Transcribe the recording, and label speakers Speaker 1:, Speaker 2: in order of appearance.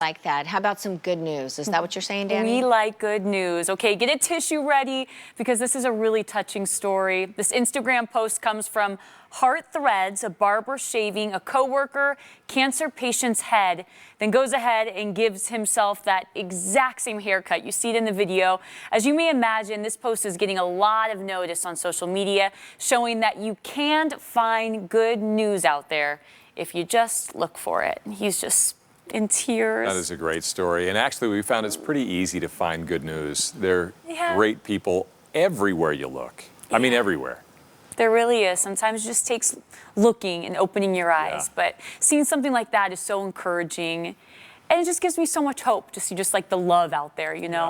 Speaker 1: Like that. How about some good news? Is that what you're saying, Danny?
Speaker 2: We like good news. Okay, get a tissue ready because this is a really touching story. This Instagram post comes from Heart Threads, a barber shaving a coworker cancer patient's head, then goes ahead and gives himself that exact same haircut. You see it in the video. As you may imagine, this post is getting a lot of notice on social media, showing that you can find good news out there if you just look for it. He's just in tears.
Speaker 3: That is a great story. And actually, we found it's pretty easy to find good news. There are great people everywhere you look. I mean, everywhere.
Speaker 2: There really is. Sometimes it just takes looking and opening your eyes. But seeing something like that is so encouraging. And it just gives me so much hope to see just like the love out there, you know?